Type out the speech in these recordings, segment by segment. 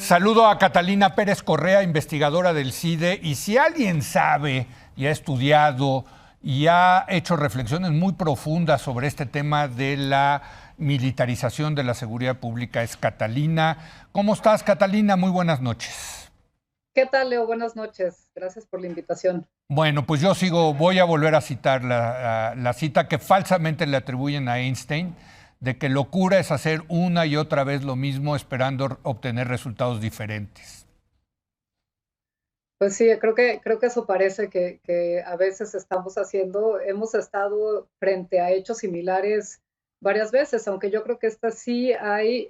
Saludo a Catalina Pérez Correa, investigadora del CIDE, y si alguien sabe y ha estudiado y ha hecho reflexiones muy profundas sobre este tema de la militarización de la seguridad pública es Catalina. ¿Cómo estás, Catalina? Muy buenas noches. ¿Qué tal, Leo? Buenas noches. Gracias por la invitación. Bueno, pues voy a volver a citar la cita que falsamente le atribuyen a Einstein, de que locura es hacer una y otra vez lo mismo esperando obtener resultados diferentes. Pues sí, creo que eso parece que a veces hemos estado frente a hechos similares varias veces, aunque yo creo que esta sí hay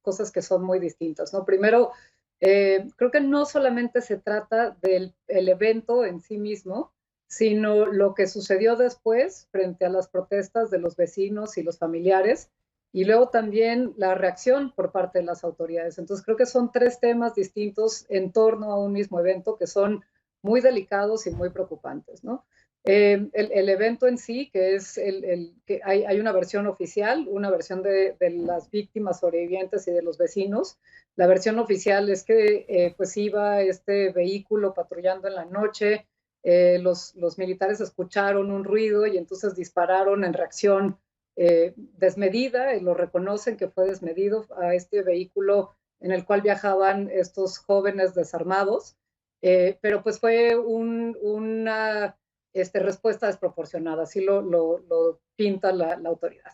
cosas que son muy distintas, ¿no? Primero, creo que no solamente se trata del el evento en sí mismo, sino lo que sucedió después frente a las protestas de los vecinos y los familiares, y luego también la reacción por parte de las autoridades. Entonces creo que son tres temas distintos en torno a un mismo evento que son muy delicados y muy preocupantes, ¿no? El evento en sí, que es que hay una versión oficial, una versión de las víctimas sobrevivientes y de los vecinos. La versión oficial es que pues iba este vehículo patrullando en la noche, los militares escucharon un ruido y entonces dispararon en reacción desmedida, y lo reconocen que fue desmedido a este vehículo en el cual viajaban estos jóvenes desarmados, pero pues fue una respuesta desproporcionada, así lo pinta la autoridad.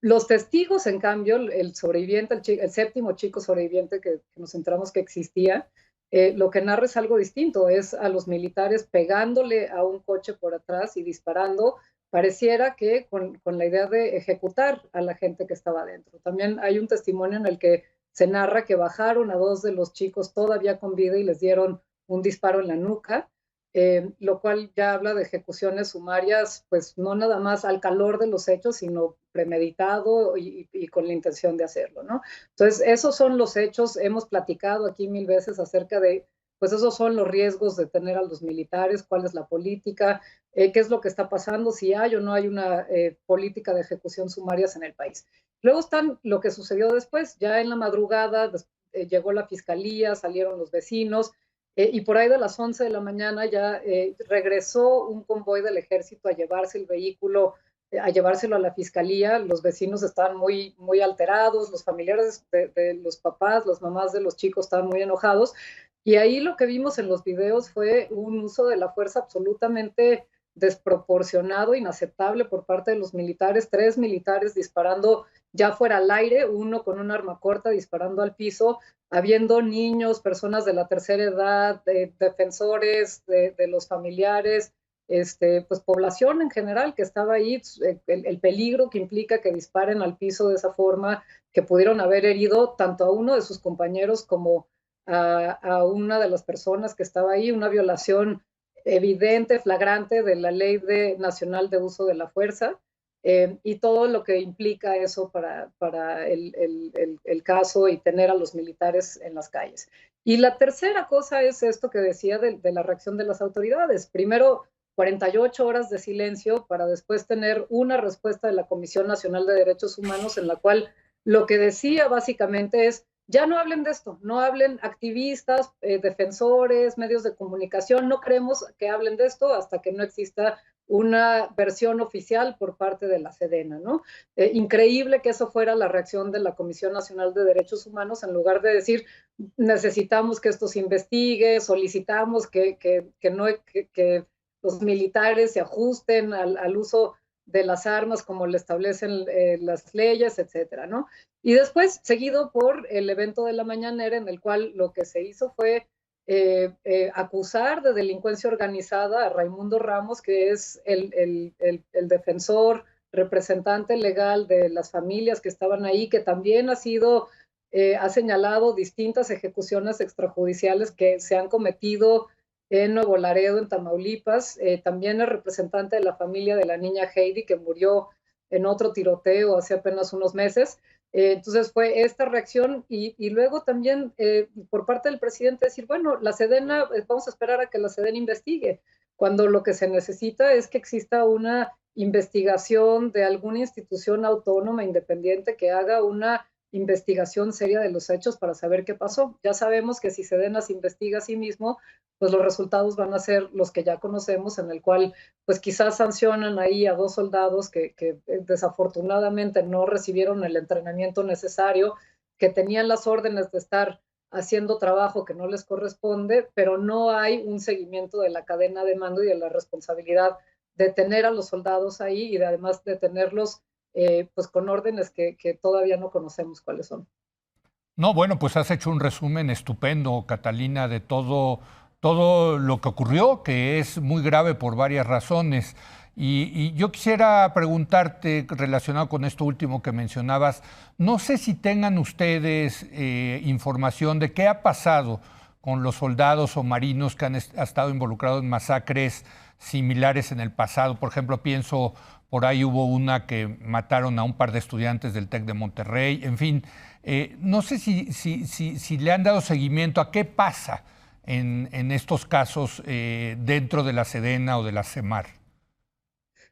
Los testigos, en cambio, el sobreviviente, el séptimo chico sobreviviente que nos enteramos que existía, lo que narra es algo distinto, es a los militares pegándole a un coche por atrás y disparando, pareciera que con la idea de ejecutar a la gente que estaba adentro. También hay un testimonio en el que se narra que bajaron a dos de los chicos todavía con vida y les dieron un disparo en la nuca, lo cual ya habla de ejecuciones sumarias, pues no nada más al calor de los hechos, sino premeditado y con la intención de hacerlo, ¿no? Entonces, esos son los hechos. Hemos platicado aquí mil veces acerca de, pues esos son los riesgos de tener a los militares, cuál es la política, qué es lo que está pasando, si hay o no hay una política de ejecución sumarias en el país. Luego están lo que sucedió después, ya en la madrugada llegó la fiscalía, salieron los vecinos, y por ahí de las 11 de la mañana ya regresó un convoy del ejército a llevarse el vehículo, a llevárselo a la fiscalía. Los vecinos estaban muy, muy alterados, los familiares de los papás, las mamás de los chicos estaban muy enojados, y ahí lo que vimos en los videos fue un uso de la fuerza absolutamente desproporcionado, inaceptable por parte de los militares, 3 militares disparando ya fuera al aire, uno con un arma corta disparando al piso, habiendo niños, personas de la tercera edad, defensores de los familiares, pues población en general que estaba ahí, el peligro que implica que disparen al piso de esa forma, que pudieron haber herido tanto a uno de sus compañeros como a una de las personas que estaba ahí, una violación evidente, flagrante de la Ley Nacional de Uso de la Fuerza, y todo lo que implica eso para el caso y tener a los militares en las calles. Y la tercera cosa es esto que decía de la reacción de las autoridades. Primero, 48 horas de silencio para después tener una respuesta de la Comisión Nacional de Derechos Humanos en la cual lo que decía básicamente es: ya no hablen de esto, no hablen activistas, defensores, medios de comunicación, no queremos que hablen de esto hasta que no exista una versión oficial por parte de la Sedena, ¿no? Increíble que eso fuera la reacción de la Comisión Nacional de Derechos Humanos, en lugar de decir, necesitamos que esto se investigue, solicitamos que los militares se ajusten al uso de las armas como le establecen las leyes, etcétera, ¿no? Y después, seguido por el evento de la mañanera, en el cual lo que se hizo fue acusar de delincuencia organizada a Raimundo Ramos, que es el defensor, representante legal de las familias que estaban ahí, que también ha señalado distintas ejecuciones extrajudiciales que se han cometido en Nuevo Laredo, en Tamaulipas. También es representante de la familia de la niña Heidi, que murió en otro tiroteo hace apenas unos meses. Entonces fue esta reacción, y luego también por parte del presidente decir, bueno, la Sedena, vamos a esperar a que la Sedena investigue, cuando lo que se necesita es que exista una investigación de alguna institución autónoma independiente que haga una investigación seria de los hechos para saber qué pasó. Ya sabemos que si Sedena se investiga a sí mismo, pues los resultados van a ser los que ya conocemos, en el cual pues quizás sancionan ahí a 2 soldados que desafortunadamente no recibieron el entrenamiento necesario, que tenían las órdenes de estar haciendo trabajo que no les corresponde, pero no hay un seguimiento de la cadena de mando y de la responsabilidad de tener a los soldados ahí y de además de tenerlos pues con órdenes que todavía no conocemos cuáles son. No, bueno, pues has hecho un resumen estupendo, Catalina, de todo lo que ocurrió, que es muy grave por varias razones. Y yo quisiera preguntarte, relacionado con esto último que mencionabas, no sé si tengan ustedes información de qué ha pasado con los soldados o marinos que han estado involucrados en masacres similares en el pasado. Por ejemplo, pienso, por ahí hubo una que mataron a un par de estudiantes del TEC de Monterrey. En fin, no sé si le han dado seguimiento a qué pasa en estos casos dentro de la Sedena o de la CEMAR.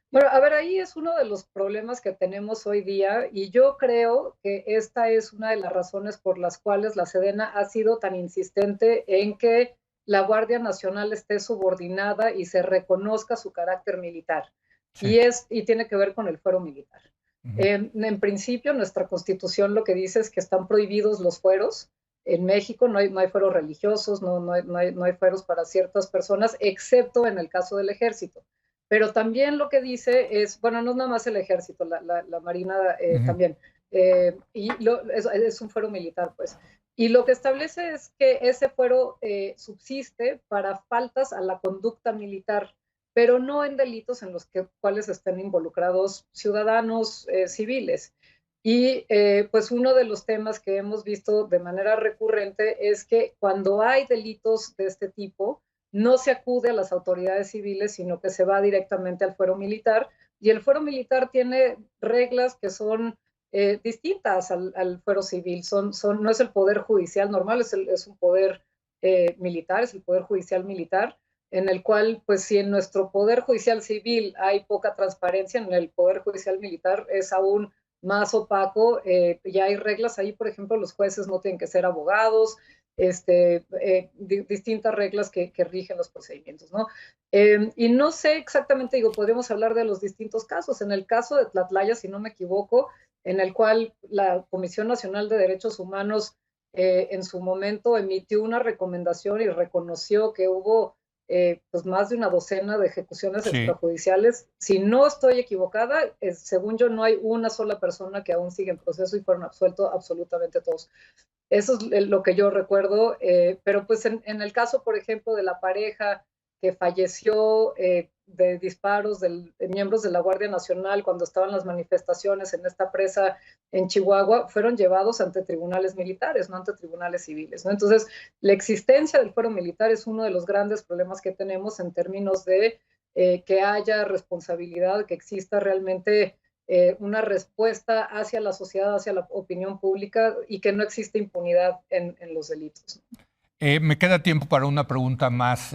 Bueno, a ver, ahí es uno de los problemas que tenemos hoy día y yo creo que esta es una de las razones por las cuales la Sedena ha sido tan insistente en que la Guardia Nacional esté subordinada y se reconozca su carácter militar. Sí. Y tiene que ver con el fuero militar. Ujú. En principio, nuestra constitución lo que dice es que están prohibidos los fueros. En México no hay fueros religiosos, no hay fueros para ciertas personas, excepto en el caso del ejército. Pero también lo que dice es, bueno, no es nada más el ejército, la Marina Ujú. también, es un fuero militar, pues. Y lo que establece es que ese fuero subsiste para faltas a la conducta militar, pero no en delitos en los cuales estén involucrados ciudadanos civiles. Y pues uno de los temas que hemos visto de manera recurrente es que cuando hay delitos de este tipo, no se acude a las autoridades civiles, sino que se va directamente al fuero militar. Y el fuero militar tiene reglas que son distintas al fuero civil. No es el poder judicial normal, es un poder militar, es el poder judicial militar, en el cual, pues si en nuestro poder judicial civil hay poca transparencia, en el poder judicial militar es aún más opaco. Ya hay reglas ahí, por ejemplo, los jueces no tienen que ser abogados, distintas reglas que rigen los procedimientos, ¿no? Y no sé exactamente, digo, podríamos hablar de los distintos casos. En el caso de Tlatlaya, si no me equivoco, en el cual la Comisión Nacional de Derechos Humanos en su momento emitió una recomendación y reconoció que hubo pues más de una docena de ejecuciones Sí. extrajudiciales. Si no estoy equivocada, según yo no hay una sola persona que aún sigue en proceso y fueron absueltos absolutamente todos. Eso es lo que yo recuerdo, pero pues en el caso, por ejemplo, de la pareja que falleció de disparos de miembros de la Guardia Nacional cuando estaban las manifestaciones en esta presa en Chihuahua, fueron llevados ante tribunales militares, no ante tribunales civiles, ¿no? Entonces, la existencia del fuero militar es uno de los grandes problemas que tenemos en términos de que haya responsabilidad, que exista realmente una respuesta hacia la sociedad, hacia la opinión pública y que no existe impunidad en los delitos. Me queda tiempo para una pregunta más,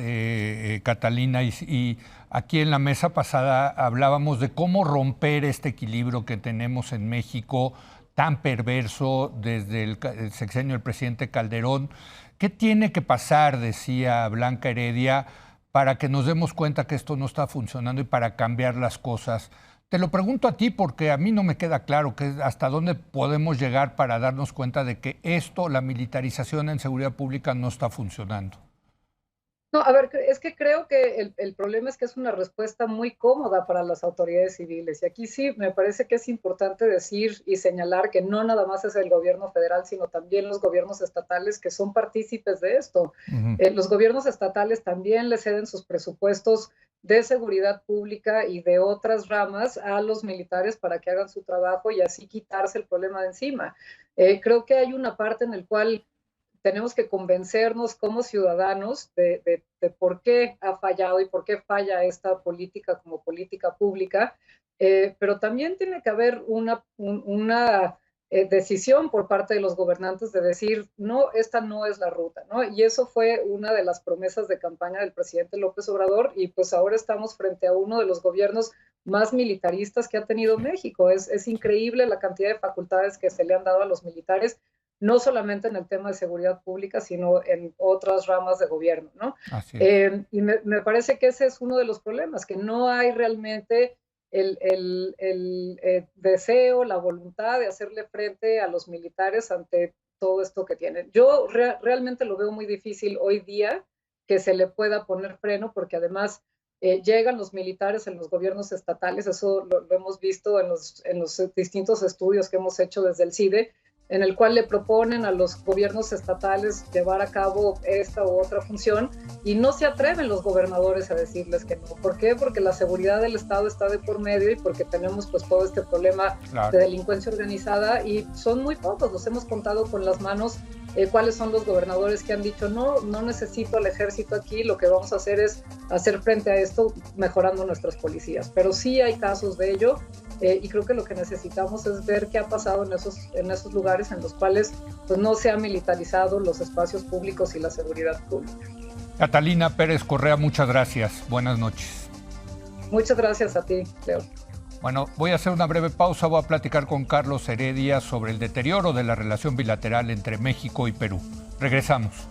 Catalina, y aquí en la mesa pasada hablábamos de cómo romper este equilibrio que tenemos en México tan perverso desde el sexenio del presidente Calderón. ¿Qué tiene que pasar, decía Blanca Heredia, para que nos demos cuenta que esto no está funcionando y para cambiar las cosas? Te lo pregunto a ti porque a mí no me queda claro hasta dónde podemos llegar para darnos cuenta de que esto, la militarización en seguridad pública, no está funcionando. No, a ver, es que creo que el problema es que es una respuesta muy cómoda para las autoridades civiles. Y aquí sí me parece que es importante decir y señalar que no nada más es el gobierno federal, sino también los gobiernos estatales que son partícipes de esto. Ujú. Los gobiernos estatales también le ceden sus presupuestos de seguridad pública y de otras ramas a los militares para que hagan su trabajo y así quitarse el problema de encima. Creo que hay una parte en la cual tenemos que convencernos como ciudadanos de por qué ha fallado y por qué falla esta política como política pública, pero también tiene que haber una decisión por parte de los gobernantes de decir, no, esta no es la ruta, ¿no? Y eso fue una de las promesas de campaña del presidente López Obrador, y pues ahora estamos frente a uno de los gobiernos más militaristas que ha tenido México. Es increíble la cantidad de facultades que se le han dado a los militares, no solamente en el tema de seguridad pública, sino en otras ramas de gobierno, ¿no? Así es. Y me parece que ese es uno de los problemas, que no hay realmente el deseo, la voluntad de hacerle frente a los militares ante todo esto que tienen. Yo realmente lo veo muy difícil hoy día que se le pueda poner freno, porque además llegan los militares en los gobiernos estatales, eso lo hemos visto en los distintos estudios que hemos hecho desde el CIDE, en el cual le proponen a los gobiernos estatales llevar a cabo esta u otra función, y no se atreven los gobernadores a decirles que no. ¿Por qué? Porque la seguridad del Estado está de por medio y porque tenemos pues todo este problema de delincuencia organizada, y son muy pocos, los hemos contado con las manos, cuáles son los gobernadores que han dicho no necesito al ejército aquí, lo que vamos a hacer es hacer frente a esto mejorando nuestras policías. Pero sí hay casos de ello, y creo que lo que necesitamos es ver qué ha pasado en esos lugares en los cuales pues, no se han militarizado los espacios públicos y la seguridad pública. Catalina Pérez Correa, muchas gracias. Buenas noches. Muchas gracias a ti, Leo. Bueno, voy a hacer una breve pausa. Voy a platicar con Carlos Heredia sobre el deterioro de la relación bilateral entre México y Perú. Regresamos.